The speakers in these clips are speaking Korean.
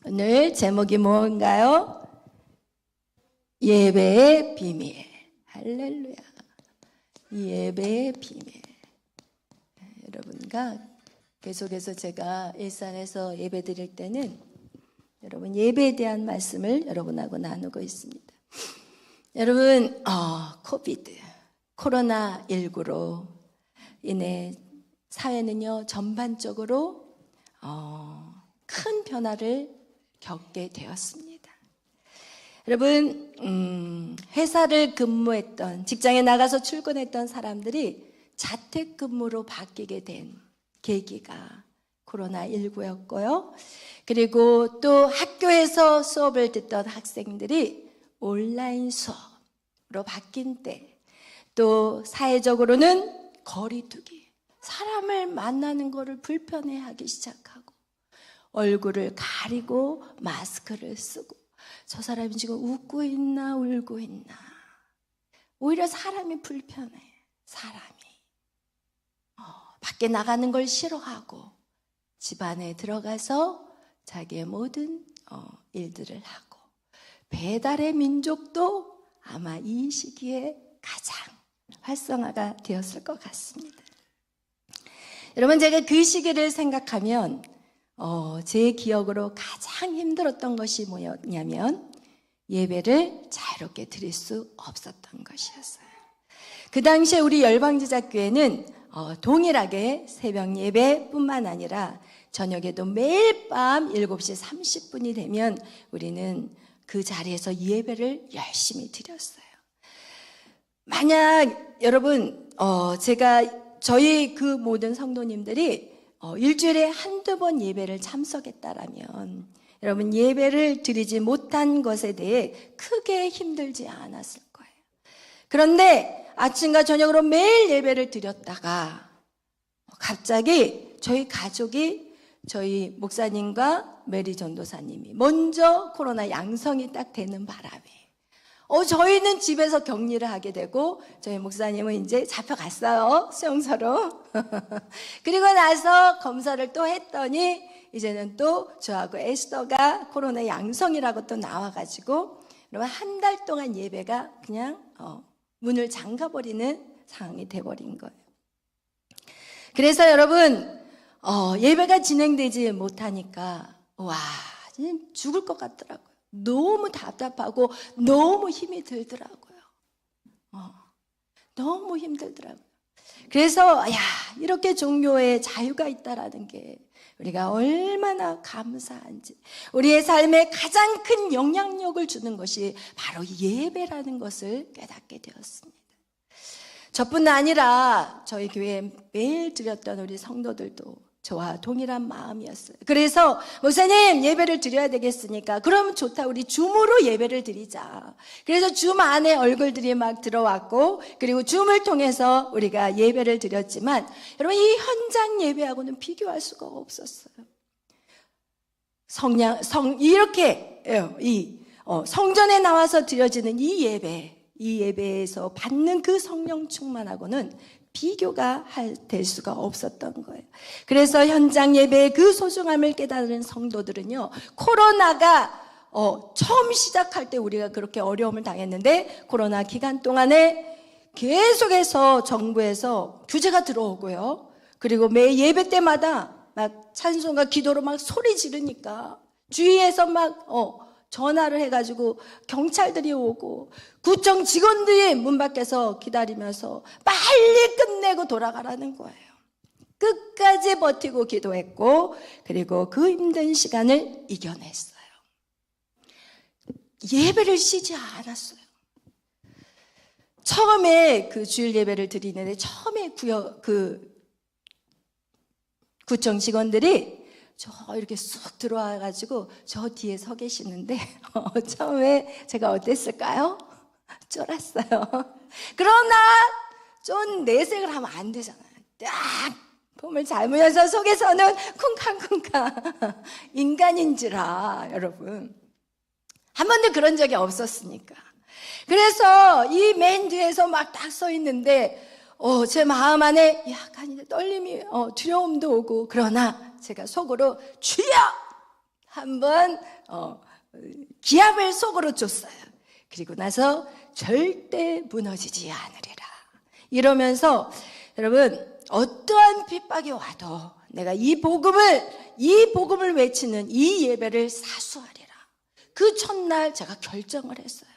오늘 제목이 뭔가요? 예배의 비밀. 할렐루야. 예배의 비밀. 여러분과 계속해서 제가 일산에서 예배 드릴 때는 여러분 예배에 대한 말씀을 여러분하고 나누고 있습니다. 여러분 코로나19로 인해 사회는요 전반적으로 큰 변화를 겪게 되었습니다. 여러분 회사를 근무했던 직장에 나가서 출근했던 사람들이 자택근무로 바뀌게 된 계기가 코로나19였고요. 그리고 또 학교에서 수업을 듣던 학생들이 온라인 수업으로 바뀐 때, 또 사회적으로는 거리두기, 사람을 만나는 것을 불편해하기 시작하고 얼굴을 가리고 마스크를 쓰고 저 사람이 지금 웃고 있나 울고 있나, 오히려 사람이 불편해. 사람이 밖에 나가는 걸 싫어하고 집 안에 들어가서 자기의 모든 일들을 하고, 배달의 민족도 아마 이 시기에 가장 활성화가 되었을 것 같습니다. 여러분, 제가 그 시기를 생각하면 제 기억으로 가장 힘들었던 것이 뭐였냐면 예배를 자유롭게 드릴 수 없었던 것이었어요. 그 당시에 우리 열방제자교회는 동일하게 새벽 예배뿐만 아니라 저녁에도 매일 밤 7시 30분이 되면 우리는 그 자리에서 예배를 열심히 드렸어요. 만약 여러분 저희 그 모든 성도님들이 일주일에 한두 번 예배를 참석했다라면 여러분 예배를 드리지 못한 것에 대해 크게 힘들지 않았을 거예요. 그런데 아침과 저녁으로 매일 예배를 드렸다가 갑자기 저희 가족이, 저희 목사님과 메리 전도사님이 먼저 코로나 양성이 딱 되는 바람에 저희는 집에서 격리를 하게 되고 저희 목사님은 이제 잡혀갔어요, 수용소로. 그리고 나서 검사를 또 했더니 이제는 또 저하고 에스더가 코로나 양성이라고 또 나와가지고 여러분 한 달 동안 예배가 그냥 문을 잠가버리는 상황이 돼버린 거예요. 그래서 여러분 예배가 진행되지 못하니까 와 죽을 것 같더라고요. 너무 답답하고 너무 힘이 들더라고요. 너무 힘들더라고요. 그래서 이렇게 종교에 자유가 있다라는 게 우리가 얼마나 감사한지, 우리의 삶에 가장 큰 영향력을 주는 것이 바로 예배라는 것을 깨닫게 되었습니다. 저뿐 아니라 저희 교회에 매일 드렸던 우리 성도들도 저와 동일한 마음이었어요. 그래서 목사님 예배를 드려야 되겠으니까 그럼 좋다, 우리 줌으로 예배를 드리자. 그래서 줌 안에 얼굴들이 막 들어왔고, 그리고 줌을 통해서 우리가 예배를 드렸지만 여러분 이 현장 예배하고는 비교할 수가 없었어요. 이렇게 성전에 나와서 드려지는 이 예배에서 받는 그 성령 충만하고는 비교가 될 수가 없었던 거예요. 그래서 현장 예배의 그 소중함을 깨달은 성도들은요, 코로나가 처음 시작할 때 우리가 그렇게 어려움을 당했는데 코로나 기간 동안에 계속해서 정부에서 규제가 들어오고요, 그리고 매 예배 때마다 막 찬송과 기도로 막 소리 지르니까 주위에서 막 전화를 해가지고 경찰들이 오고 구청 직원들이 문 밖에서 기다리면서 빨리 끝내고 돌아가라는 거예요. 끝까지 버티고 기도했고, 그리고 그 힘든 시간을 이겨냈어요. 예배를 쉬지 않았어요. 처음에 그 주일 예배를 드리는데 처음에 구청 직원들이 이렇게 쑥 들어와가지고 저 뒤에 서 계시는데 처음에 제가 어땠을까요? 쫄았어요. 그러나 좀 내색을 하면 안 되잖아요. 딱 폼을 잡으면서 속에서는 쿵쾅쿵쾅 인간인지라 여러분 한 번도 그런 적이 없었으니까. 그래서 이 맨 뒤에서 막 딱 서 있는데 제 마음 안에 약간 떨림이 두려움도 오고, 그러나 제가 속으로 주여 한번 기합을 속으로 줬어요. 그리고 나서 절대 무너지지 않으리라 이러면서, 여러분, 어떠한 핍박이 와도 내가 이 복음을 외치는 이 예배를 사수하리라. 그 첫날 제가 결정을 했어요.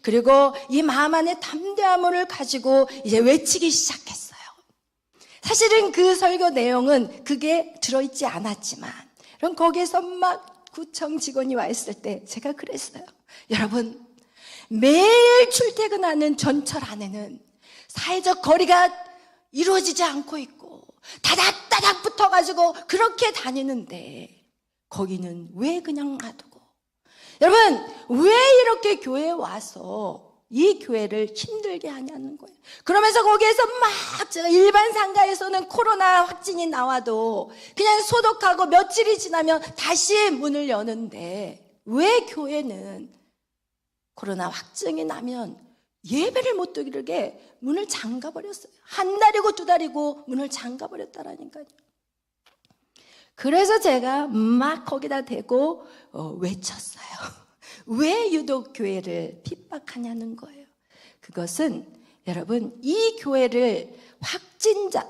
그리고 이 마음 안에 담대함을 가지고 이제 외치기 시작했어요. 사실은 그 설교 내용은 그게 들어있지 않았지만, 그럼 거기에서 막 구청 직원이 와 있을 때 제가 그랬어요. 여러분, 매일 출퇴근하는 전철 안에는 사회적 거리가 이루어지지 않고 있고 다닥다닥 붙어가지고 그렇게 다니는데 거기는 왜 그냥 놔두고, 여러분, 왜 이렇게 교회에 와서 이 교회를 힘들게 하냐는 거예요. 그러면서 거기에서 막 제가 일반 상가에서는 코로나 확진이 나와도 그냥 소독하고 며칠이 지나면 다시 문을 여는데, 왜 교회는 코로나 확진이 나면 예배를 못 드리게 문을 잠가버렸어요. 한 달이고 두 달이고 문을 잠가버렸다라니까요. 그래서 제가 막 거기다 대고 외쳤어요. 왜 유독 교회를 핍박하냐는 거예요. 그것은 여러분, 이 교회를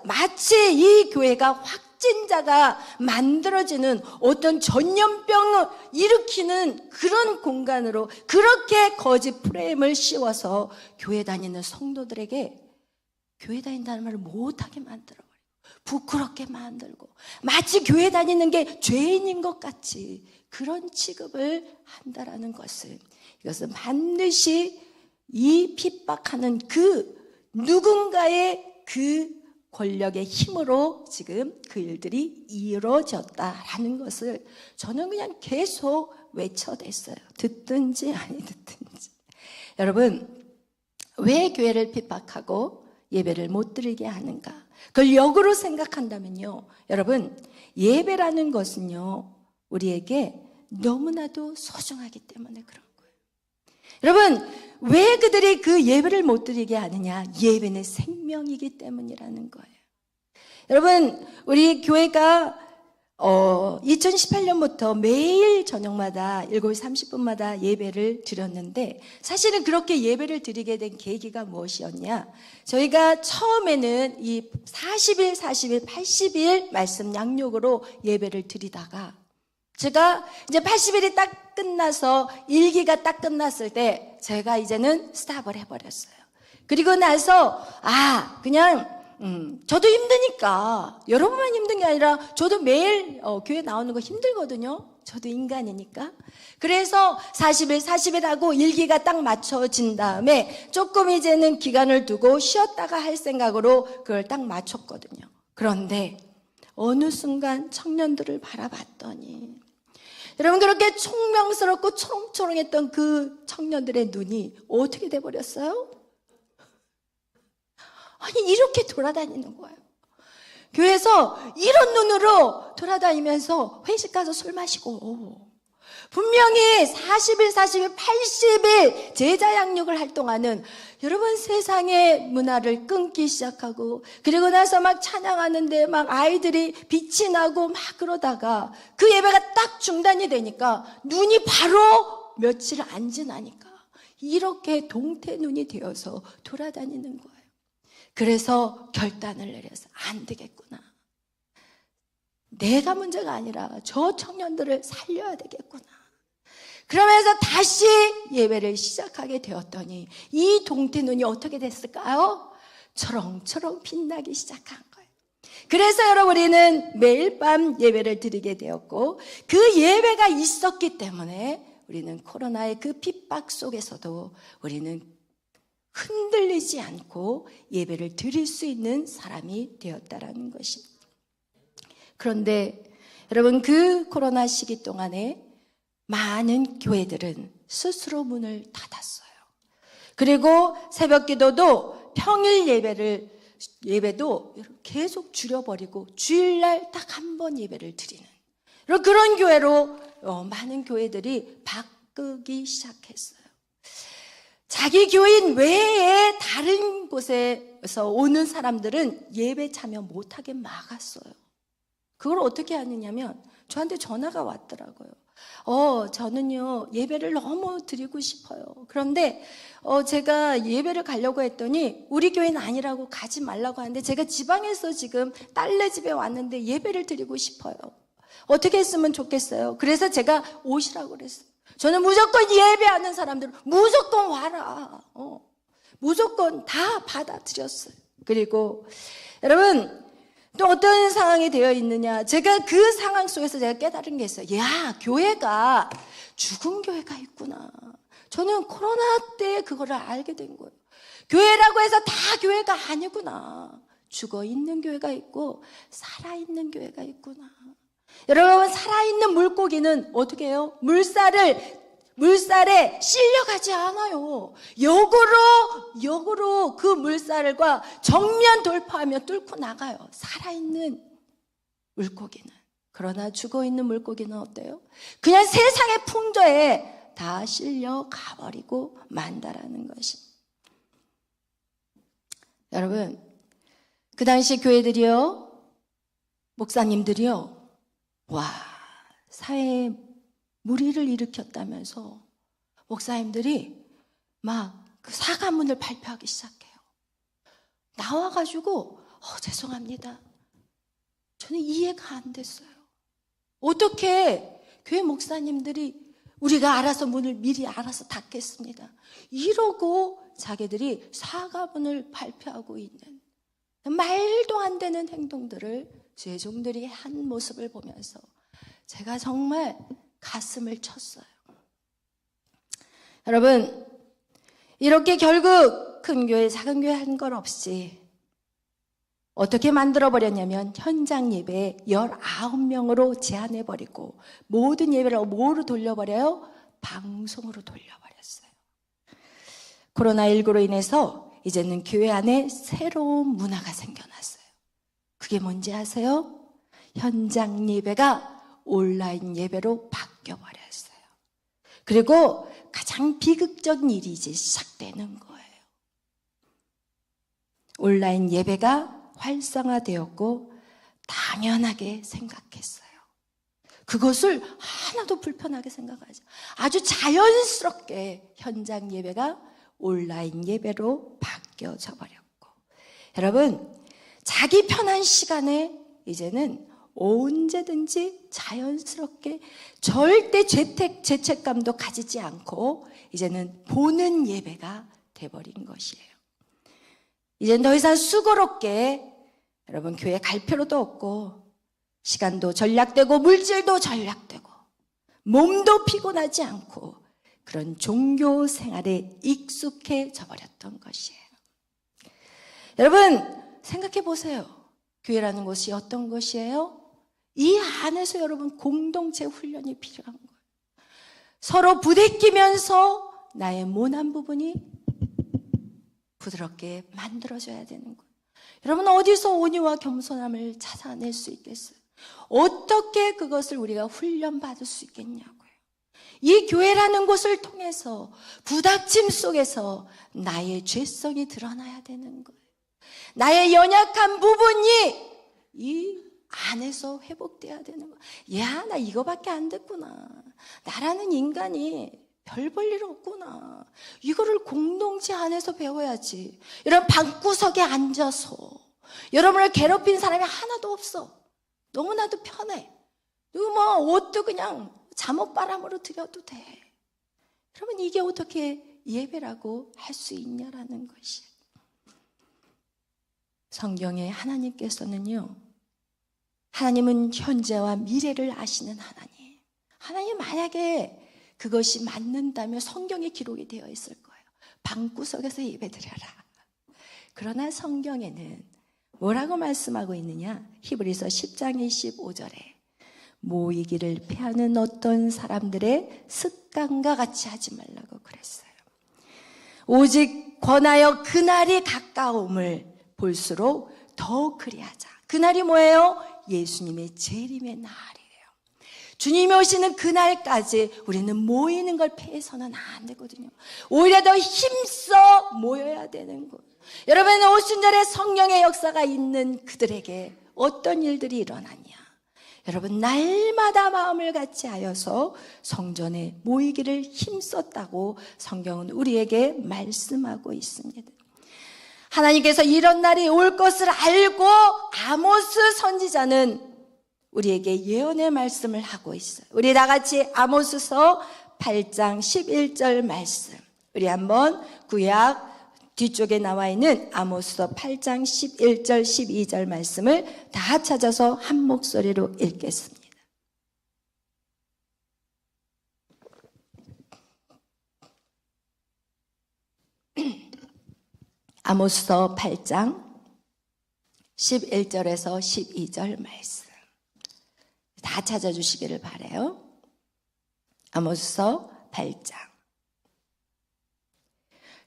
마치 이 교회가 확진자가 만들어지는 어떤 전염병을 일으키는 그런 공간으로 그렇게 거짓 프레임을 씌워서 교회 다니는 성도들에게 교회 다닌다는 말을 못하게 만들어버리고 부끄럽게 만들고 마치 교회 다니는 게 죄인인 것 같이 그런 취급을 한다라는 것을, 이것은 반드시 이 핍박하는 그 누군가의 그 권력의 힘으로 지금 그 일들이 이루어졌다라는 것을 저는 그냥 계속 외쳐댔어요. 듣든지 아니 듣든지. 여러분, 왜 교회를 핍박하고 예배를 못 드리게 하는가? 그걸 역으로 생각한다면요, 여러분, 예배라는 것은요 우리에게 너무나도 소중하기 때문에 그런 거예요. 여러분, 왜 그들이 그 예배를 못 드리게 하느냐? 예배는 생명이기 때문이라는 거예요. 여러분, 우리 교회가 2018년부터 매일 저녁마다 7시 30분마다 예배를 드렸는데, 사실은 그렇게 예배를 드리게 된 계기가 무엇이었냐? 저희가 처음에는 이 40일, 80일 말씀 양육으로 예배를 드리다가, 제가 이제 80일이 딱 끝나서 일기가 딱 끝났을 때 제가 이제는 스탑을 해버렸어요. 그리고 나서 그냥 저도 힘드니까, 여러분만 힘든 게 아니라 저도 매일 교회 나오는 거 힘들거든요. 저도 인간이니까. 그래서 40일 하고 일기가 딱 맞춰진 다음에 조금 이제는 기간을 두고 쉬었다가 할 생각으로 그걸 딱 맞췄거든요. 그런데 어느 순간 청년들을 바라봤더니, 여러분, 그렇게 총명스럽고 초롱초롱했던 그 청년들의 눈이 어떻게 돼버렸어요? 아니, 이렇게 돌아다니는 거예요. 교회에서 이런 눈으로 돌아다니면서 회식 가서 술 마시고, 분명히 40일, 80일 제자 양육을 할 동안은 여러분, 세상의 문화를 끊기 시작하고, 그리고 나서 막 찬양하는데 막 아이들이 빛이 나고 막 그러다가 그 예배가 딱 중단이 되니까 눈이 바로 며칠 안 지나니까 이렇게 동태 눈이 되어서 돌아다니는 거예요. 그래서 결단을 내려서 안 되겠구나. 내가 문제가 아니라 저 청년들을 살려야 되겠구나. 그러면서 다시 예배를 시작하게 되었더니 이 동태 눈이 어떻게 됐을까요? 초롱초롱 빛나기 시작한 거예요. 그래서 여러분, 우리는 매일 밤 예배를 드리게 되었고, 그 예배가 있었기 때문에 우리는 코로나의 그 핍박 속에서도 우리는 흔들리지 않고 예배를 드릴 수 있는 사람이 되었다라는 것입니다. 그런데 여러분, 그 코로나 시기 동안에 많은 교회들은 스스로 문을 닫았어요. 그리고 새벽 기도도 평일 예배도 계속 줄여버리고 주일날 딱 한 번 예배를 드리는 그런 교회로 많은 교회들이 바꾸기 시작했어요. 자기 교인 외에 다른 곳에서 오는 사람들은 예배 참여 못하게 막았어요. 그걸 어떻게 하느냐면 저한테 전화가 왔더라고요. 저는요, 예배를 너무 드리고 싶어요. 그런데, 제가 예배를 가려고 했더니, 우리 교회는 아니라고 가지 말라고 하는데, 제가 지방에서 지금 딸네 집에 왔는데 예배를 드리고 싶어요. 어떻게 했으면 좋겠어요? 그래서 제가 오시라고 그랬어요. 저는 무조건 예배하는 사람들, 무조건 와라. 무조건 다 받아들였어요. 그리고, 여러분, 또 어떤 상황이 되어 있느냐. 제가 그 상황 속에서 제가 깨달은 게 있어요. 야, 교회가 죽은 교회가 있구나. 저는 코로나 때 그거를 알게 된 거예요. 교회라고 해서 다 교회가 아니구나. 죽어 있는 교회가 있고 살아있는 교회가 있구나. 여러분, 살아있는 물고기는 어떻게 해요? 물살에 실려가지 않아요. 역으로 그 물살과 정면 돌파하면 뚫고 나가요. 살아있는 물고기는. 그러나 죽어있는 물고기는 어때요? 그냥 세상의 풍조에 다 실려가 버리고 만다라는 것이. 여러분, 그 당시 교회들이요, 목사님들이요, 사회에 무리를 일으켰다면서 목사님들이 막 그 사과문을 발표하기 시작해요. 나와가지고 죄송합니다. 저는 이해가 안 됐어요. 어떻게 교회 목사님들이 우리가 알아서 문을 미리 알아서 닫겠습니다. 이러고 자기들이 사과문을 발표하고 있는 말도 안 되는 행동들을 주의 종들이 한 모습을 보면서 제가 정말 가슴을 쳤어요. 여러분, 이렇게 결국 큰 교회, 작은 교회 한 것 없이 어떻게 만들어버렸냐면 현장 예배 19명으로 제한해버리고 모든 예배를 뭐로 돌려버려요? 방송으로 돌려버렸어요. 코로나19로 인해서 이제는 교회 안에 새로운 문화가 생겨났어요. 그게 뭔지 아세요? 현장 예배가 온라인 예배로 바뀌어버렸어요. 그리고 가장 비극적인 일이 이제 시작되는 거예요. 온라인 예배가 활성화되었고 당연하게 생각했어요. 그것을 하나도 불편하게 생각하지. 아주 자연스럽게 현장 예배가 온라인 예배로 바뀌어져 버렸고, 여러분, 자기 편한 시간에 이제는 언제든지 자연스럽게 절대 죄책감도 가지지 않고 이제는 보는 예배가 돼버린 것이에요. 이제는 더 이상 수고롭게 여러분 교회 갈 필요도 없고 시간도 전략되고 물질도 전략되고 몸도 피곤하지 않고 그런 종교 생활에 익숙해져 버렸던 것이에요. 여러분 생각해 보세요. 교회라는 것이 어떤 것이에요? 이 안에서 여러분 공동체 훈련이 필요한 거예요. 서로 부대끼면서 나의 모난 부분이 부드럽게 만들어져야 되는 거예요. 여러분 어디서 온유와 겸손함을 찾아낼 수 있겠어요? 어떻게 그것을 우리가 훈련받을 수 있겠냐고요. 이 교회라는 곳을 통해서 부닥침 속에서 나의 죄성이 드러나야 되는 거예요. 나의 연약한 부분이 이 안에서 회복돼야 되는 거야. 야, 나 이거밖에 안 됐구나. 나라는 인간이 별 볼 일 없구나. 이거를 공동체 안에서 배워야지. 이런 방구석에 앉아서 여러분을 괴롭힌 사람이 하나도 없어. 너무나도 편해. 그리고 뭐 옷도 그냥 잠옷바람으로 드려도 돼. 그러면 이게 어떻게 예배라고 할 수 있냐라는 것이. 성경에 하나님께서는요, 하나님은 현재와 미래를 아시는 하나님. 하나님 만약에 그것이 맞는다면 성경에 기록이 되어 있을 거예요. 방구석에서 예배드려라. 그러나 성경에는 뭐라고 말씀하고 있느냐? 히브리서 10장 25절에 모이기를 피하는 어떤 사람들의 습관과 같이 하지 말라고 그랬어요. 오직 권하여 그날이 가까움을 볼수록 더 그리하자. 그날이 뭐예요? 예수님의 재림의 날이에요. 주님이 오시는 그날까지 우리는 모이는 걸 피해서는 안 되거든요. 오히려 더 힘써 모여야 되는 거예요. 여러분 오순절에 성령의 역사가 있는 그들에게 어떤 일들이 일어났냐? 여러분 날마다 마음을 같이 하여서 성전에 모이기를 힘썼다고 성경은 우리에게 말씀하고 있습니다. 하나님께서 이런 날이 올 것을 알고 아모스 선지자는 우리에게 예언의 말씀을 하고 있어요. 우리 다 같이 아모스서 8장 11절 말씀, 우리 한번 구약 뒤쪽에 나와 있는 아모스서 8장 11절 12절 말씀을 다 찾아서 한 목소리로 읽겠습니다. 아모스서 8장 11절에서 12절 말씀 다 찾아주시기를 바라요. 아모스서 8장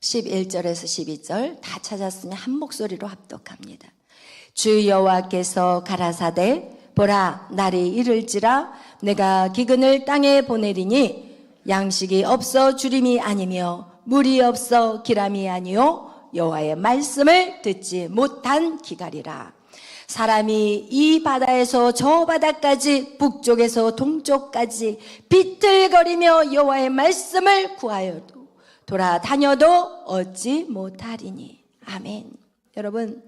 11절에서 12절 다 찾았으면 한 목소리로 합독합니다. 주 여호와께서 가라사대 보라 날이 이를지라 내가 기근을 땅에 보내리니 양식이 없어 주림이 아니며 물이 없어 기람이 아니요 여호와의 말씀을 듣지 못한 기갈이라. 사람이 이 바다에서 저 바다까지 북쪽에서 동쪽까지 비틀거리며 여호와의 말씀을 구하여도 돌아다녀도 얻지 못하리니. 아멘. 여러분,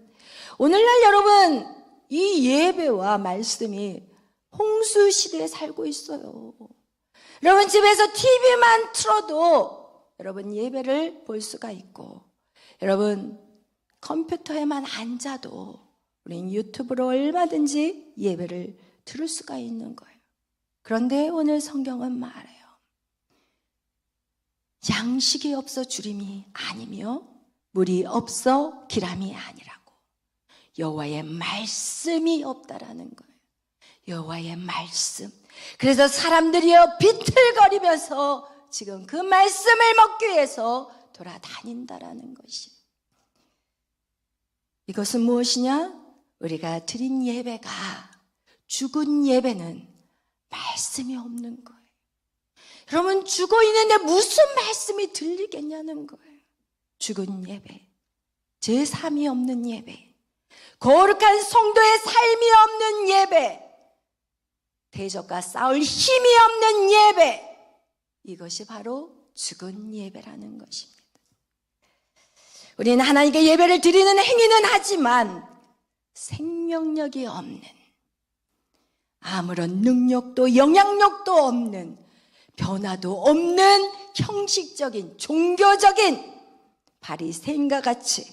오늘날 여러분 이 예배와 말씀이 홍수 시대에 살고 있어요. 여러분 집에서 TV만 틀어도 여러분 예배를 볼 수가 있고, 여러분 컴퓨터에만 앉아도 우리는 유튜브로 얼마든지 예배를 들을 수가 있는 거예요. 그런데 오늘 성경은 말해요. 양식이 없어 주림이 아니며 물이 없어 기람이 아니라고. 여호와의 말씀이 없다라는 거예요. 여호와의 말씀. 그래서 사람들이여 비틀거리면서 지금 그 말씀을 먹기 위해서 돌아다닌다라는 것이. 이것은 무엇이냐? 우리가 드린 예배가, 죽은 예배는 말씀이 없는 거예요. 여러분 죽어 있는데 무슨 말씀이 들리겠냐는 거예요. 죽은 예배, 제삼이 없는 예배, 거룩한 성도의 삶이 없는 예배, 대적과 싸울 힘이 없는 예배, 이것이 바로 죽은 예배라는 것입니다. 우리는 하나님께 예배를 드리는 행위는 하지만 생명력이 없는, 아무런 능력도 영향력도 없는, 변화도 없는 형식적인 종교적인 바리새인과 같이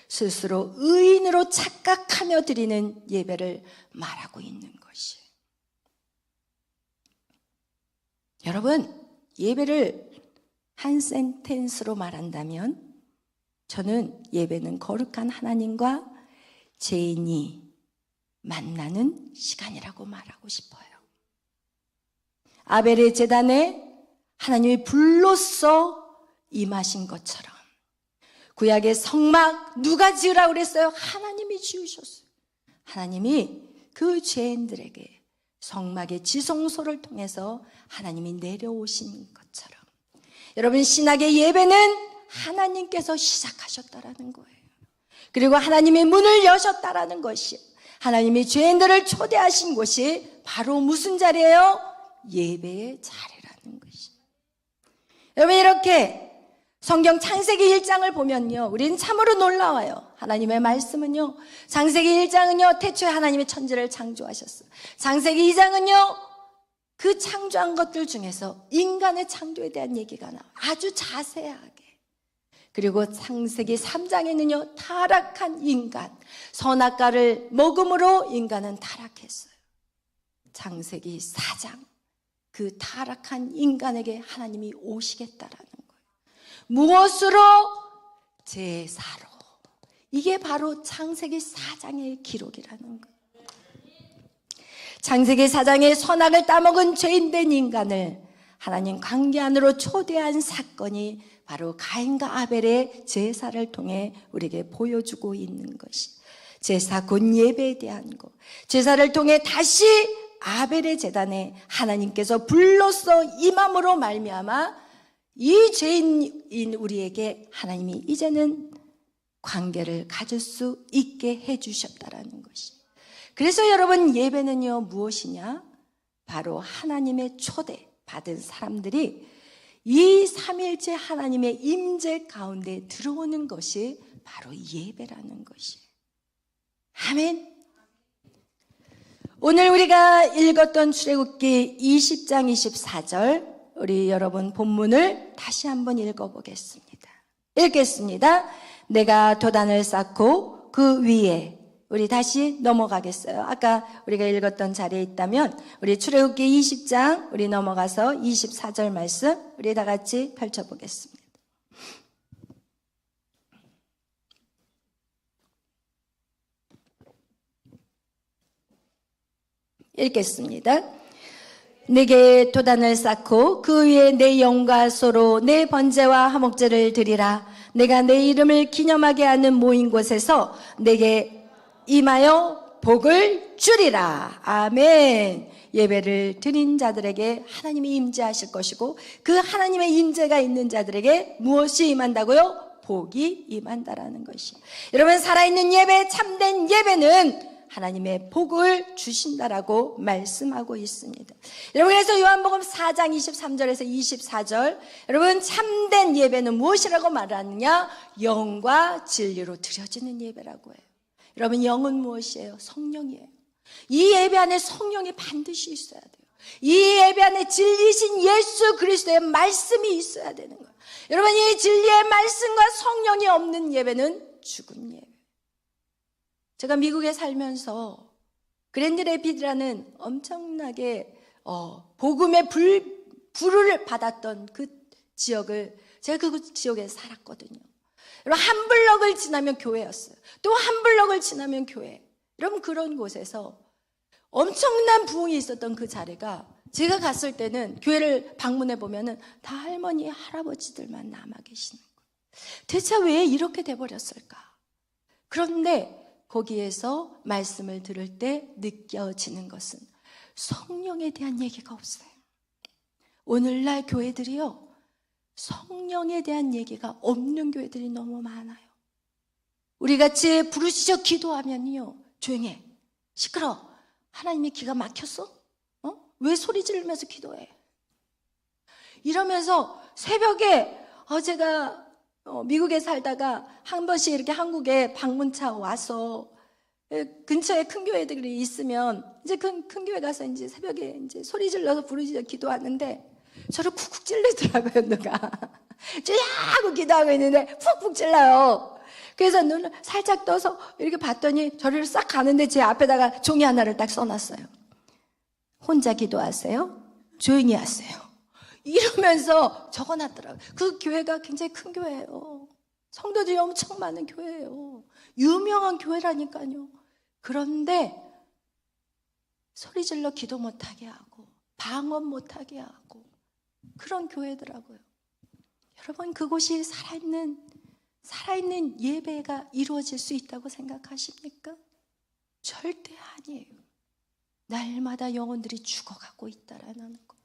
스스로 의인으로 착각하며 드리는 예배를 말하고 있는 것이. 여러분, 예배를 한 센텐스로 말한다면 저는 예배는 거룩한 하나님과 죄인이 만나는 시간이라고 말하고 싶어요. 아벨의 제단에 하나님이 불로써 임하신 것처럼 구약의 성막 누가 지으라고 그랬어요? 하나님이 지으셨어요. 하나님이 그 죄인들에게 성막의 지성소를 통해서 하나님이 내려오신 것처럼 여러분 신학의 예배는 하나님께서 시작하셨다라는 거예요. 그리고 하나님의 문을 여셨다라는 것이, 하나님이 죄인들을 초대하신 곳이 바로 무슨 자리예요? 예배의 자리라는 것이. 여러분 이렇게 성경 창세기 1장을 보면요, 우리는 참으로 놀라워요. 하나님의 말씀은요, 창세기 1장은요 태초에 하나님의 천지를 창조하셨어요. 창세기 2장은요 그 창조한 것들 중에서 인간의 창조에 대한 얘기가 나와요. 아주 자세하게. 그리고 창세기 3장에는요 타락한 인간, 선악과를 먹음으로 인간은 타락했어요. 창세기 4장, 그 타락한 인간에게 하나님이 오시겠다라는 거예요. 무엇으로? 제사로. 이게 바로 창세기 4장의 기록이라는 거예요. 창세기 4장에 선악을 따먹은 죄인된 인간을 하나님 관계 안으로 초대한 사건이 바로 가인과 아벨의 제사를 통해 우리에게 보여주고 있는 것이, 제사 곧 예배에 대한 것. 제사를 통해 다시 아벨의 제단에 하나님께서 불로써 임함으로 말미암아 이 죄인인 우리에게 하나님이 이제는 관계를 가질 수 있게 해주셨다라는 것이. 그래서 여러분, 예배는요 무엇이냐? 바로 하나님의 초대 받은 사람들이 이 삼일째 하나님의 임재 가운데 들어오는 것이 바로 예배라는 것이에요. 아멘. 오늘 우리가 읽었던 출애굽기 20장 24절, 우리 여러분 본문을 다시 한번 읽어보겠습니다. 읽겠습니다. 내가 도단을 쌓고 그 위에, 우리 다시 넘어가겠어요. 아까 우리가 읽었던 자리에 있다면 우리 출애굽기 20장 우리 넘어가서 24절 말씀 우리 다 같이 펼쳐보겠습니다. 읽겠습니다. 내게 도단을 쌓고 그 위에 내 영과 소로 내 번제와 화목제를 드리라. 내가 내 이름을 기념하게 하는 모인 곳에서 내게 임하여 복을 주리라. 아멘. 예배를 드린 자들에게 하나님이 임재하실 것이고 그 하나님의 임재가 있는 자들에게 무엇이 임한다고요? 복이 임한다라는 것이. 여러분, 살아있는 예배, 참된 예배는 하나님의 복을 주신다라고 말씀하고 있습니다. 여러분, 그래서 요한복음 4장 23절에서 24절, 여러분, 참된 예배는 무엇이라고 말하느냐? 영과 진리로 드려지는 예배라고 해요. 여러분, 영은 무엇이에요? 성령이에요. 이 예배 안에 성령이 반드시 있어야 돼요. 이 예배 안에 진리신 예수 그리스도의 말씀이 있어야 되는 거예요. 여러분, 이 진리의 말씀과 성령이 없는 예배는 죽은 예배. 제가 미국에 살면서 그랜드 레피드라는 엄청나게 복음의 불을 받았던 그 지역을, 제가 그 지역에 살았거든요. 여러분, 한 블럭을 지나면 교회였어요. 또 한 블럭을 지나면 교회. 여러분, 그런 곳에서 엄청난 부흥이 있었던 그 자리가, 제가 갔을 때는 교회를 방문해 보면은 다 할머니, 할아버지들만 남아 계시는 거예요. 대체 왜 이렇게 돼버렸을까? 그런데 거기에서 말씀을 들을 때 느껴지는 것은 성령에 대한 얘기가 없어요. 오늘날 교회들이요, 성령에 대한 얘기가 없는 교회들이 너무 많아요. 우리 같이 부르짖어 기도하면요, 조용해, 시끄러, 하나님이 기가 막혔어? 왜 소리 지르면서 기도해? 이러면서 새벽에 제가 미국에 살다가 한 번씩 이렇게 한국에 방문차 와서 근처에 큰 교회들이 있으면 이제 큰 교회 가서 이제 새벽에 이제 소리 질러서 부르짖어 기도하는데 저를 쿡쿡 찔르더라고요, 누가. 쭈야하고 기도하고 있는데 푹푹 찔러요. 그래서 눈을 살짝 떠서 이렇게 봤더니 저를 싹 가는데 제 앞에다가 종이 하나를 딱 써놨어요. 혼자 기도하세요. 조용히 하세요. 이러면서 적어놨더라고요. 그 교회가 굉장히 큰 교회예요. 성도들이 엄청 많은 교회예요. 유명한 교회라니까요. 그런데 소리 질러 기도 못하게 하고 방언 못하게 하고 그런 교회더라고요. 여러분, 그곳이 살아있는 예배가 이루어질 수 있다고 생각하십니까? 절대 아니에요. 날마다 영혼들이 죽어가고 있다라는 거.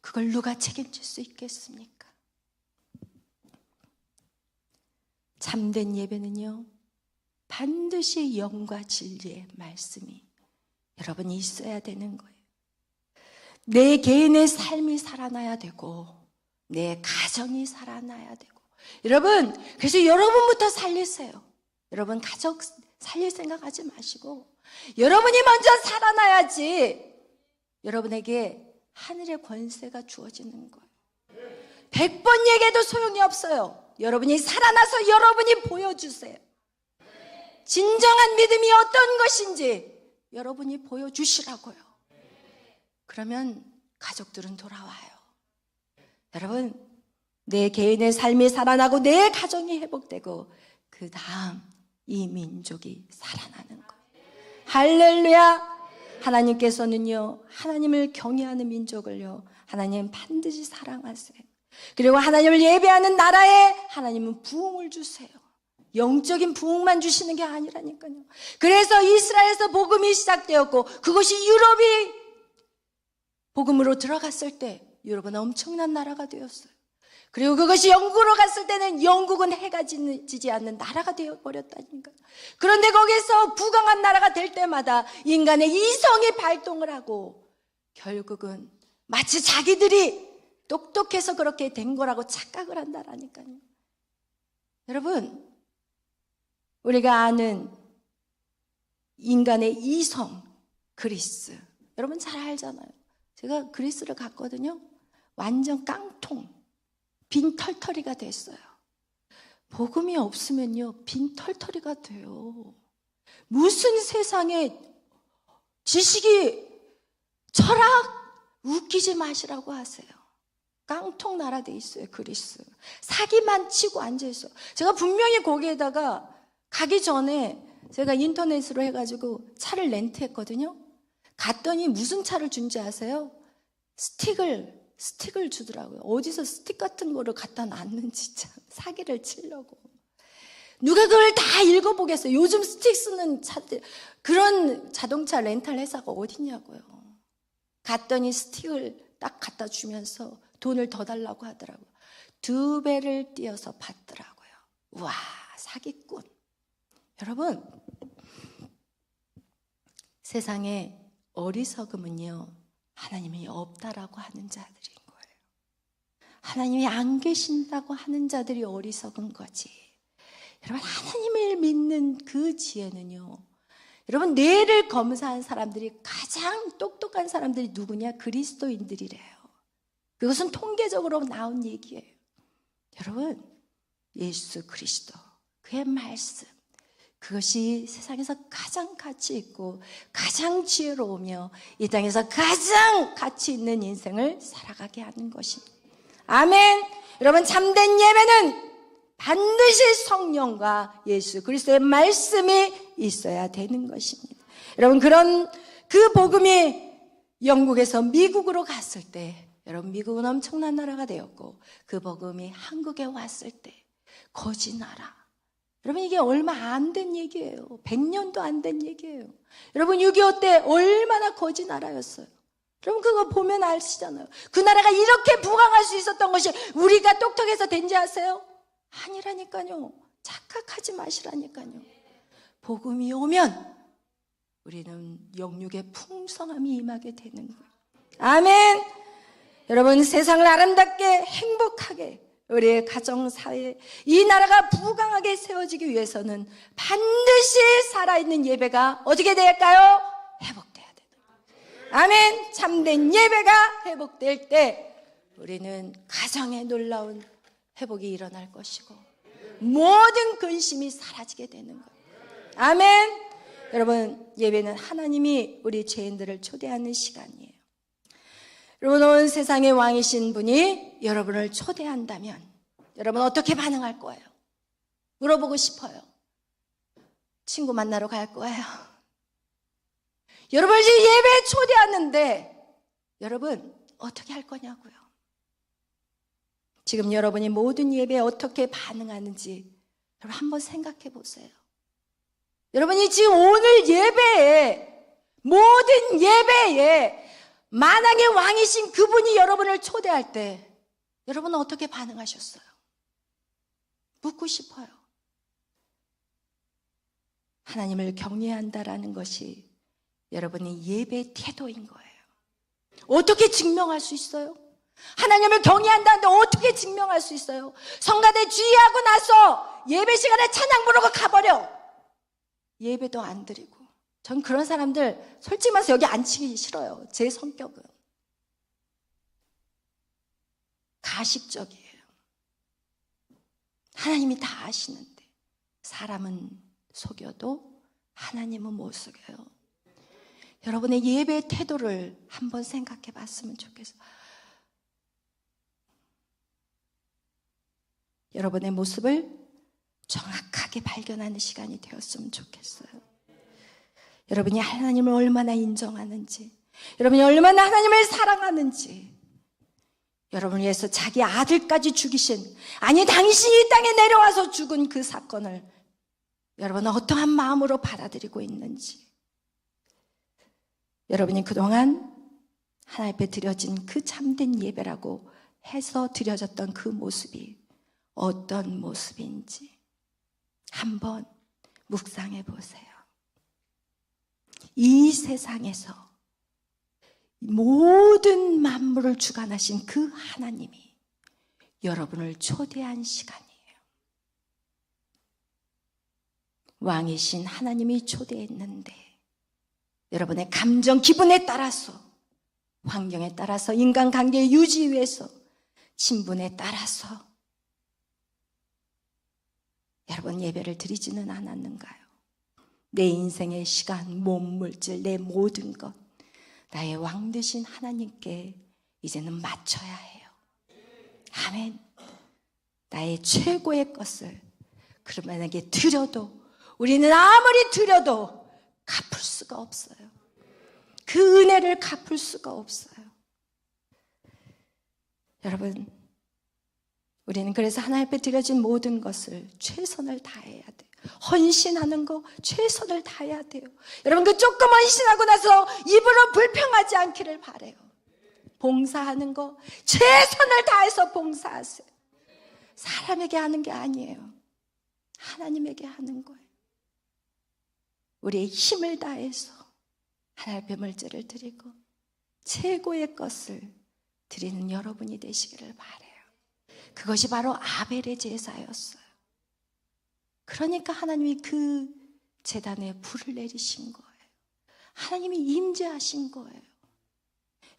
그걸 누가 책임질 수 있겠습니까? 참된 예배는요, 반드시 영과 진리의 말씀이 여러분이 있어야 되는 거예요. 내 개인의 삶이 살아나야 되고 내 가정이 살아나야 되고. 여러분, 그래서 여러분부터 살리세요. 여러분 가족 살릴 생각하지 마시고 여러분이 먼저 살아나야지 여러분에게 하늘의 권세가 주어지는 거예요. 100번 얘기해도 소용이 없어요. 여러분이 살아나서 여러분이 보여주세요. 진정한 믿음이 어떤 것인지 여러분이 보여주시라고요. 그러면 가족들은 돌아와요. 여러분, 내 개인의 삶이 살아나고 내 가정이 회복되고 그 다음 이 민족이 살아나는 거예요. 할렐루야. 하나님께서는요, 하나님을 경외하는 민족을요, 하나님 반드시 사랑하세요. 그리고 하나님을 예배하는 나라에 하나님은 부흥을 주세요. 영적인 부흥만 주시는 게 아니라니까요. 그래서 이스라엘에서 복음이 시작되었고 그것이 유럽이 복음으로 들어갔을 때 유럽은 엄청난 나라가 되었어요. 그리고 그것이 영국으로 갔을 때는 영국은 해가 지지 않는 나라가 되어버렸다니까. 그런데 거기서 부강한 나라가 될 때마다 인간의 이성이 발동을 하고 결국은 마치 자기들이 똑똑해서 그렇게 된 거라고 착각을 한다라니까요. 여러분, 우리가 아는 인간의 이성, 그리스. 여러분 잘 알잖아요. 제가 그리스를 갔거든요. 완전 깡통, 빈털터리가 됐어요. 복음이 없으면요, 빈털터리가 돼요. 무슨 세상에 지식이, 철학, 웃기지 마시라고 하세요. 깡통 나라 돼 있어요, 그리스. 사기만 치고 앉아있어요. 제가 분명히 거기에다가 가기 전에 제가 인터넷으로 해가지고 차를 렌트했거든요. 갔더니 무슨 차를 준지 아세요? 스틱을 주더라고요. 어디서 스틱 같은 거를 갖다 놨는지 참 사기를 치려고. 누가 그걸 다 읽어보겠어요. 요즘 스틱 쓰는 차들, 그런 자동차 렌탈 회사가 어딨냐고요. 갔더니 스틱을 딱 갖다 주면서 돈을 더 달라고 하더라고요. 2배를 띄어서 받더라고요. 와, 사기꾼. 여러분, 세상에 어리석음은요, 하나님이 없다라고 하는 자들인 거예요. 하나님이 안 계신다고 하는 자들이 어리석은 거지. 여러분, 하나님을 믿는 그 지혜는요, 여러분, 뇌를 검사한 사람들이 가장 똑똑한 사람들이 누구냐? 그리스도인들이래요. 그것은 통계적으로 나온 얘기예요. 여러분, 예수 그리스도, 그의 말씀, 그것이 세상에서 가장 가치 있고 가장 지혜로우며 이 땅에서 가장 가치 있는 인생을 살아가게 하는 것입니다. 아멘. 여러분, 참된 예배는 반드시 성령과 예수 그리스도의 말씀이 있어야 되는 것입니다. 여러분, 그런 그 복음이 영국에서 미국으로 갔을 때, 여러분, 미국은 엄청난 나라가 되었고 그 복음이 한국에 왔을 때 거지 나라. 여러분, 이게 얼마 안 된 얘기예요. 100년도 안 된 얘기예요. 여러분, 6.25 때 얼마나 거지 나라였어요. 여러분, 그거 보면 아시잖아요. 그 나라가 이렇게 부강할 수 있었던 것이 우리가 똑똑해서 된지 아세요? 아니라니까요. 착각하지 마시라니까요. 복음이 오면 우리는 영육의 풍성함이 임하게 되는 거예요. 아멘. 여러분, 세상을 아름답게 행복하게 우리의 가정, 사회, 이 나라가 부강하게 세워지기 위해서는 반드시 살아있는 예배가 어떻게 될까요? 회복돼야 돼요. 아멘. 참된 예배가 회복될 때 우리는 가정에 놀라운 회복이 일어날 것이고 모든 근심이 사라지게 되는 거예요. 아멘. 여러분, 예배는 하나님이 우리 죄인들을 초대하는 시간이에요. 여러분, 온 세상의 왕이신 분이 여러분을 초대한다면 여러분 어떻게 반응할 거예요? 물어보고 싶어요. 친구 만나러 갈 거예요? 여러분, 지금 예배에 초대하는데 여러분 어떻게 할 거냐고요? 지금 여러분이 모든 예배에 어떻게 반응하는지 여러분 한번 생각해 보세요. 여러분이 지금 오늘 예배에, 모든 예배에 만왕의 왕이신 그분이 여러분을 초대할 때 여러분은 어떻게 반응하셨어요? 묻고 싶어요. 하나님을 경외한다라는 것이 여러분의 예배 태도인 거예요. 어떻게 증명할 수 있어요? 하나님을 경외한다는데 어떻게 증명할 수 있어요? 성가대 주의하고 나서 예배 시간에 찬양 부르고 가버려. 예배도 안 드리고. 전 그런 사람들 솔직히 말해서 여기 앉히기 싫어요. 제 성격은 가식적이에요. 하나님이 다 아시는데 사람은 속여도 하나님은 못 속여요. 여러분의 예배 태도를 한번 생각해 봤으면 좋겠어요. 여러분의 모습을 정확하게 발견하는 시간이 되었으면 좋겠어요. 여러분이 하나님을 얼마나 인정하는지, 여러분이 얼마나 하나님을 사랑하는지, 여러분을 위해서 자기 아들까지 죽이신, 아니 당신이 이 땅에 내려와서 죽은 그 사건을 여러분은 어떠한 마음으로 받아들이고 있는지, 여러분이 그동안 하나님 앞에 드려진 그 참된 예배라고 해서 드려졌던 그 모습이 어떤 모습인지 한번 묵상해 보세요. 이 세상에서 모든 만물을 주관하신 그 하나님이 여러분을 초대한 시간이에요. 왕이신 하나님이 초대했는데 여러분의 감정, 기분에 따라서, 환경에 따라서, 인간관계 유지 위해서, 친분에 따라서 여러분 예배를 드리지는 않았는가요? 내 인생의 시간, 몸, 물질, 내 모든 것 나의 왕 되신 하나님께 이제는 맞춰야 해요. 아멘. 나의 최고의 것을 그분에게 드려도 우리는 아무리 드려도 갚을 수가 없어요. 그 은혜를 갚을 수가 없어요. 여러분, 우리는 그래서 하나님 앞에 드려진 모든 것을 최선을 다해야 돼요. 헌신하는 거 최선을 다해야 돼요. 여러분, 그 조금 헌신하고 나서 입으로 불평하지 않기를 바라요. 봉사하는 거 최선을 다해서 봉사하세요. 사람에게 하는 게 아니에요. 하나님에게 하는 거예요. 우리의 힘을 다해서 하나님 앞에 물질을 드리고 최고의 것을 드리는 여러분이 되시기를 바라요. 그것이 바로 아벨의 제사였어요. 그러니까 하나님이 그 제단에 불을 내리신 거예요. 하나님이 임재하신 거예요.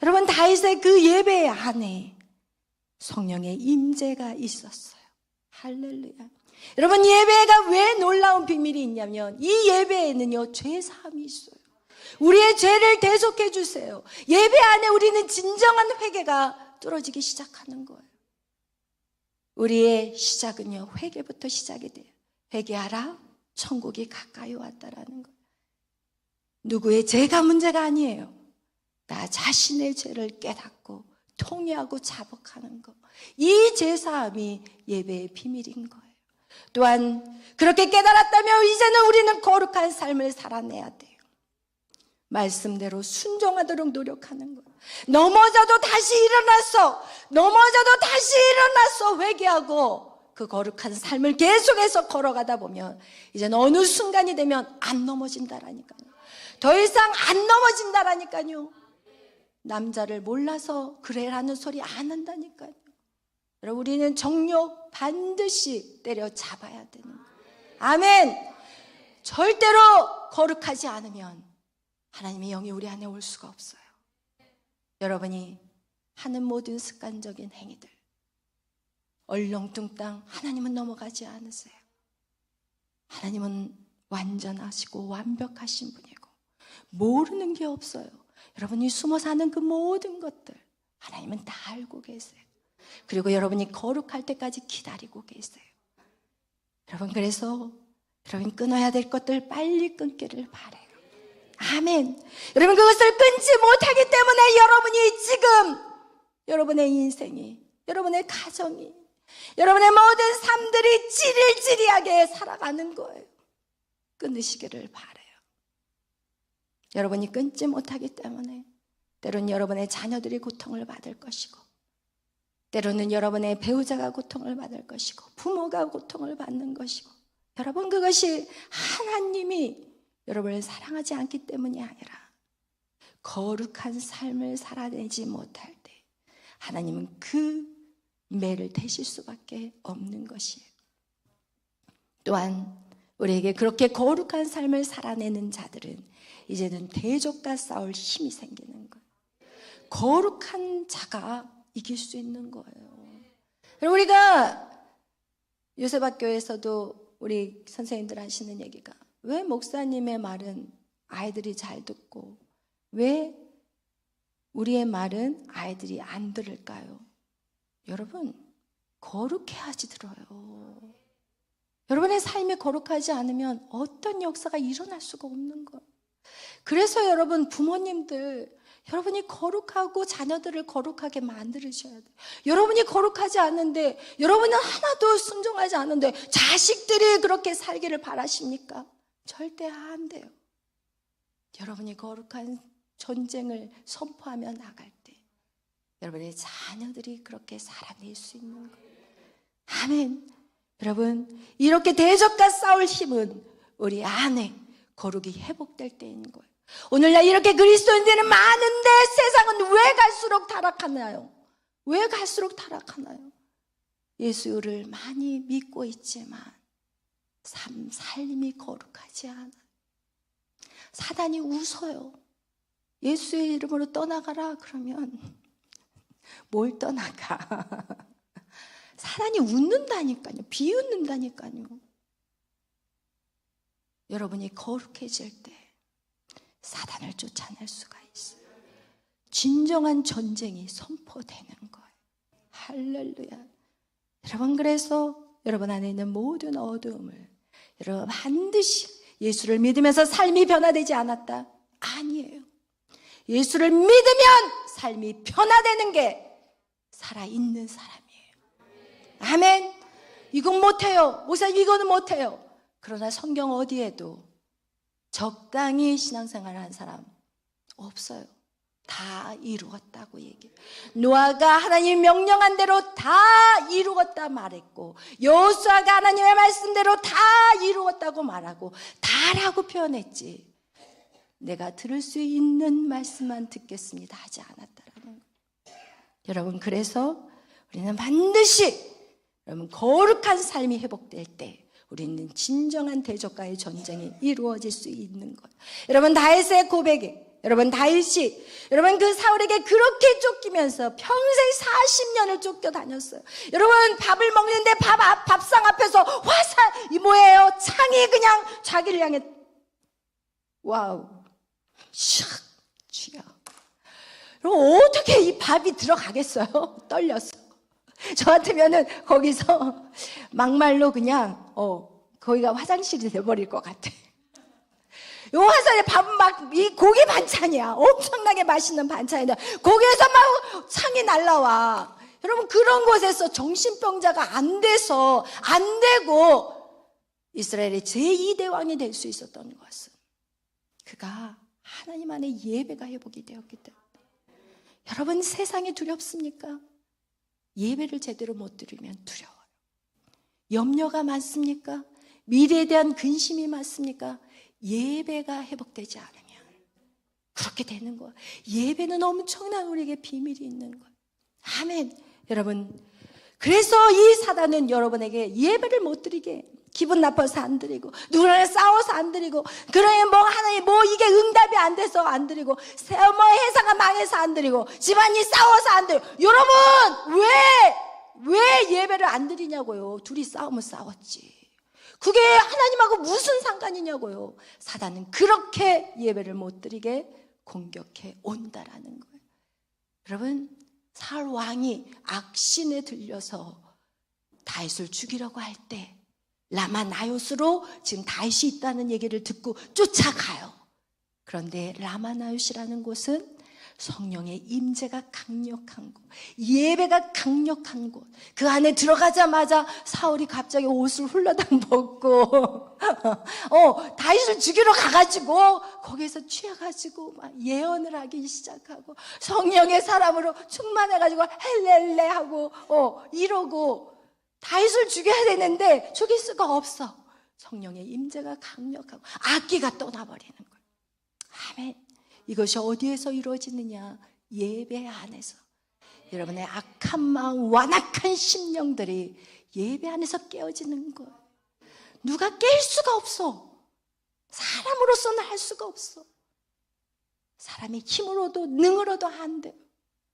여러분, 다윗의 그 예배 안에 성령의 임재가 있었어요. 할렐루야. 여러분, 예배가 왜 놀라운 비밀이 있냐면 이 예배에는요 죄사함이 있어요. 우리의 죄를 대속해 주세요. 예배 안에 우리는 진정한 회개가 뚫어지기 시작하는 거예요. 우리의 시작은요 회개부터 시작이 돼요. 회개하라, 천국이 가까이 왔다라는 거예요. 누구의 죄가 문제가 아니에요. 나 자신의 죄를 깨닫고 통회하고 자복하는 것, 이 제사함이 예배의 비밀인 거예요. 또한 그렇게 깨달았다면 이제는 우리는 거룩한 삶을 살아내야 돼요. 말씀대로 순종하도록 노력하는 거예요. 넘어져도 다시 일어나서 회개하고 그 거룩한 삶을 계속해서 걸어가다 보면 이제는 어느 순간이 되면 안 넘어진다라니까요. 더 이상 안 넘어진다라니까요. 남자를 몰라서 그래라는 소리 안 한다니까요. 여러분, 우리는 정욕 반드시 때려잡아야 되는 거예요. 아멘. 절대로 거룩하지 않으면 하나님의 영이 우리 안에 올 수가 없어요. 여러분이 하는 모든 습관적인 행위들 얼렁뚱땅 하나님은 넘어가지 않으세요. 하나님은 완전하시고 완벽하신 분이고 모르는 게 없어요. 여러분이 숨어 사는 그 모든 것들 하나님은 다 알고 계세요. 그리고 여러분이 거룩할 때까지 기다리고 계세요. 여러분, 그래서 여러분 끊어야 될 것들 빨리 끊기를 바라요. 아멘. 여러분, 그것을 끊지 못하기 때문에 여러분이 지금 여러분의 인생이, 여러분의 가정이, 여러분의 모든 삶들이 찌릿찌릿하게 살아가는 거예요. 끊으시기를 바라요. 여러분이 끊지 못하기 때문에 때로는 여러분의 자녀들이 고통을 받을 것이고, 때로는 여러분의 배우자가 고통을 받을 것이고, 부모가 고통을 받는 것이고, 여러분, 그것이 하나님이 여러분을 사랑하지 않기 때문이 아니라 거룩한 삶을 살아내지 못할 때 하나님은 그 매를 대실 수밖에 없는 것이에요. 또한 우리에게 그렇게 거룩한 삶을 살아내는 자들은 이제는 대적과 싸울 힘이 생기는 거예요. 거룩한 자가 이길 수 있는 거예요. 우리가 요셉학교에서도 우리 선생님들 하시는 얘기가, 왜 목사님의 말은 아이들이 잘 듣고 왜 우리의 말은 아이들이 안 들을까요? 여러분, 거룩해야지 들어요. 여러분의 삶이 거룩하지 않으면 어떤 역사가 일어날 수가 없는 거예요. 그래서 여러분, 부모님들, 여러분이 거룩하고 자녀들을 거룩하게 만들으셔야 돼요. 여러분이 거룩하지 않은데, 여러분은 하나도 순종하지 않은데 자식들이 그렇게 살기를 바라십니까? 절대 안 돼요. 여러분이 거룩한 전쟁을 선포하며 나갈 때 여러분의 자녀들이 그렇게 살아낼 수 있는 거예요. 아멘. 여러분, 이렇게 대적과 싸울 힘은 우리 안에 거룩이 회복될 때인 거예요. 오늘날 이렇게 그리스도인들은 많은데 세상은 왜 갈수록 타락하나요? 왜 갈수록 타락하나요? 예수를 많이 믿고 있지만 삶이 거룩하지 않아요. 사단이 웃어요. 예수의 이름으로 떠나가라 그러면 뭘 떠나가? 사단이 웃는다니까요. 비웃는다니까요. 여러분이 거룩해질 때 사단을 쫓아낼 수가 있어요. 진정한 전쟁이 선포되는 거예요. 할렐루야. 여러분, 그래서 여러분 안에 있는 모든 어두움을 여러분 반드시 예수를 믿으면서 삶이 변화되지 않았다? 아니에요. 예수를 믿으면 삶이 변화되는 게 살아있는 사람이에요. 아멘. 이건 못해요. 목사님, 이거는 못해요. 그러나 성경 어디에도 적당히 신앙생활을 한 사람 없어요. 다 이루었다고 얘기해요. 노아가 하나님이 명령한 대로 다 이루었다 말했고, 여호수아가 하나님의 말씀대로 다 이루었다고 말하고 다라고 표현했지, 내가 들을 수 있는 말씀만 듣겠습니다 하지 않았다라는 거예요. 여러분, 그래서 우리는 반드시 여러분 거룩한 삶이 회복될 때 우리는 진정한 대적과의 전쟁이 이루어질 수 있는 거예요. 여러분, 다윗의 고백에 여러분 다윗이 여러분 그 사울에게 그렇게 쫓기면서 평생 40년을 쫓겨다녔어요. 여러분, 밥을 먹는데 밥상 앞에서 화살, 이 뭐예요? 창이 그냥 자기를 향해, 와우, 샥 쥐야. 여러분, 어떻게 이 밥이 들어가겠어요? 떨렸어. 저 같으면은 거기서 막말로 그냥 거기가 화장실이 돼버릴 것 같아. 요 화살에 밥은 막 이 고기 반찬이야. 엄청나게 맛있는 반찬인데 거기에서 막 창이 날라와. 여러분, 그런 곳에서 정신병자가 안 돼서 안 되고 이스라엘의 제2대 왕이 될 수 있었던 것은 그가 하나님 안에 예배가 회복이 되었기 때문에. 여러분, 세상이 두렵습니까? 예배를 제대로 못 드리면 두려워요. 염려가 많습니까? 미래에 대한 근심이 많습니까? 예배가 회복되지 않으면 그렇게 되는 거예요. 예배는 엄청난 우리에게 비밀이 있는 거예요. 아멘. 여러분, 그래서 이 사단은 여러분에게 예배를 못 드리게, 기분 나빠서 안 드리고, 누구랑 싸워서 안 드리고, 그러면 뭐 하나님 뭐 이게 응답이 안 돼서 안 드리고, 뭐 회사가 망해서 안 드리고, 집안이 싸워서 안 드리고. 여러분, 왜 예배를 안 드리냐고요? 둘이 싸우면 싸웠지. 그게 하나님하고 무슨 상관이냐고요? 사단은 그렇게 예배를 못 드리게 공격해 온다라는 거예요. 여러분, 사울 왕이 악신에 들려서 다윗을 죽이려고 할 때 라마 나요스로 지금 다윗이 있다는 얘기를 듣고 쫓아가요. 그런데 라마 나요스라는 곳은 성령의 임재가 강력한 곳, 예배가 강력한 곳. 그 안에 들어가자마자 사울이 갑자기 옷을 훌러당 벗고 다윗을 죽이러 가가지고 거기서 취해가지고 막 예언을 하기 시작하고 성령의 사람으로 충만해가지고 헬렐레 하고 이러고 다윗을 죽여야 되는데 죽일 수가 없어. 성령의 임재가 강력하고 악기가 떠나버리는 거예요. 아멘. 이것이 어디에서 이루어지느냐? 예배 안에서. 여러분의 악한 마음, 완악한 심령들이 예배 안에서 깨어지는 거예요. 누가 깰 수가 없어. 사람으로서는 할 수가 없어. 사람의 힘으로도 능으로도 안 돼요.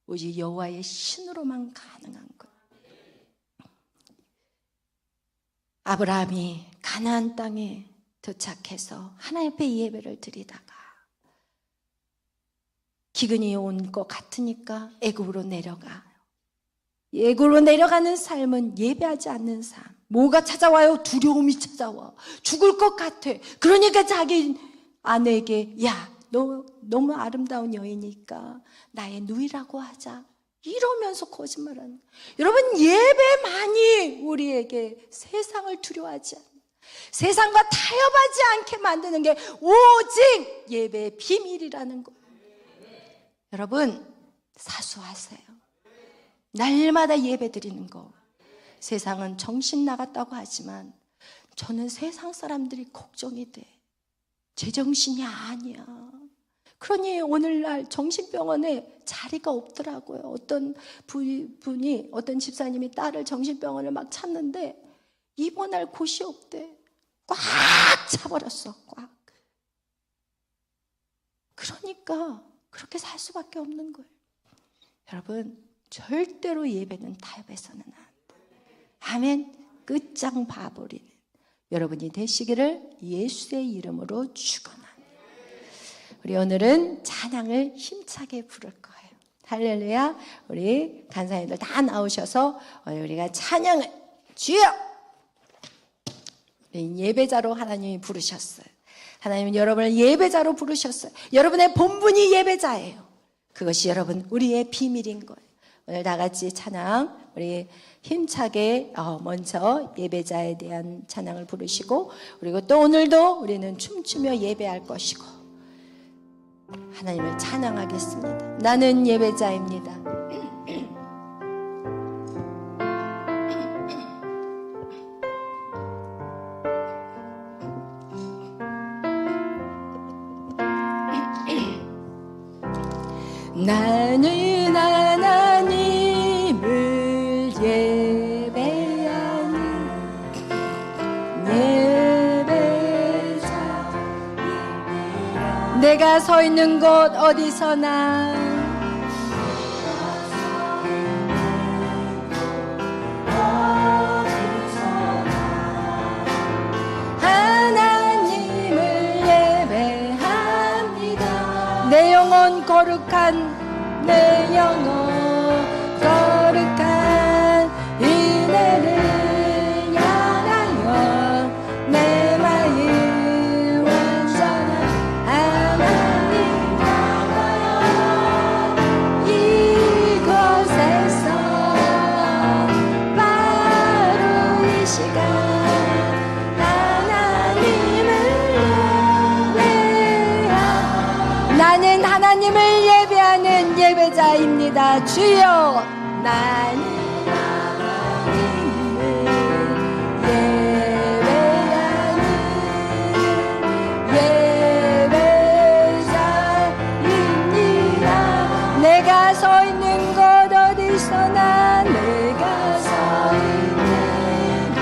오직 여호와의 신으로만 가능한 거예요. 아브라함이 가나안 땅에 도착해서 하나님 앞에 예배를 드리다가 기근이 온 것 같으니까 애굽으로 내려가요. 애굽으로 내려가는 삶은 예배하지 않는 삶. 뭐가 찾아와요? 두려움이 찾아와. 죽을 것 같아. 그러니까 자기 아내에게, 야, 너 너무 아름다운 여인이니까 나의 누이라고 하자. 이러면서 거짓말하는 거예요. 여러분, 예배만이 우리에게 세상을 두려워하지 않는, 세상과 타협하지 않게 만드는 게 오직 예배의 비밀이라는 거예요. 여러분, 사수하세요. 날마다 예배 드리는 거. 세상은 정신 나갔다고 하지만 저는 세상 사람들이 걱정이 돼. 제정신이 아니야. 그러니 오늘날 정신병원에 자리가 없더라고요. 어떤 분이, 어떤 집사님이 딸을 정신병원을 막 찾는데 입원할 곳이 없대. 꽉 차버렸어, 꽉. 그러니까 그렇게 살 수밖에 없는 거예요. 여러분, 절대로 예배는 타협해서는 안 돼. 아멘. 끝장 봐버리는 여러분이 되시기를 예수의 이름으로 축원합니다. 우리 오늘은 찬양을 힘차게 부를 거예요. 할렐루야. 우리 간사님들 다 나오셔서 오늘 우리가 찬양을 주여! 우리 예배자로 하나님이 부르셨어요. 하나님은 여러분을 예배자로 부르셨어요. 여러분의 본분이 예배자예요. 그것이 여러분 우리의 비밀인 거예요. 오늘 다 같이 찬양 우리 힘차게 먼저 예배자에 대한 찬양을 부르시고, 그리고 또 오늘도 우리는 춤추며 예배할 것이고 하나님을 찬양하겠습니다. 나는 예배자입니다. 나는 하나님을 예배하는 예배자. 내가 서 있는 곳 어디서나 하나님을 예배합니다. 내 영혼 거룩한 내 영혼 거룩한 은혜를 향하여 내 마음 완전한 하나님 향하여 이곳에서 바로 이 시간 하나님을 예배하라. 나는 하나님을 예배하는 예배자입니다. 주여, 나는 하나님을 예배하는 예배자입니다. 내가 서 있는 곳 어디서나 내가 서 있는 곳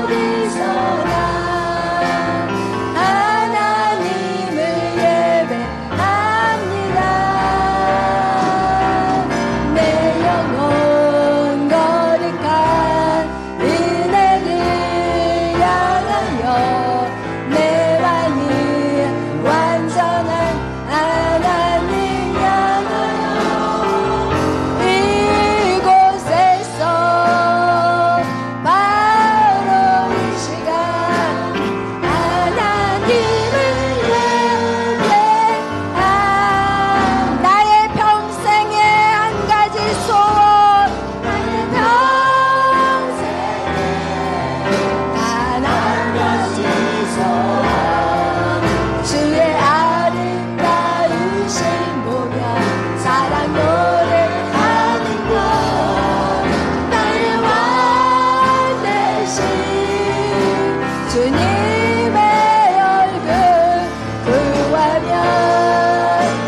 어디서나 하나님을 예배합니다. 내 영혼 거룩한 은혜를 향하여 내 마음 완전한 하나님 향하여 이곳에서 바로 이 시간 하나님을 예배하. 나의 평생에 한 가지 소원, 나의 평생에 단 한 가지 소원, 주의 아름다우신 보며 사랑 노래하는 것, 나의 왕 되신 주님의 얼굴 구하며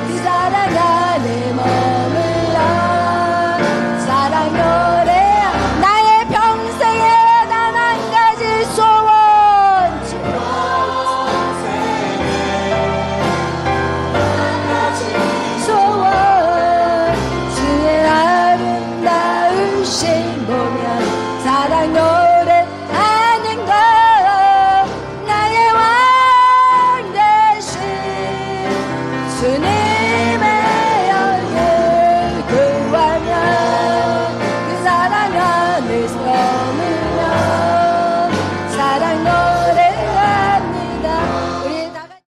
그 사랑 안에 머물러 사랑 노래. 나의 평생에 단 한 가지 소원, 소원, 주의 아름다우신 보며 사랑 노래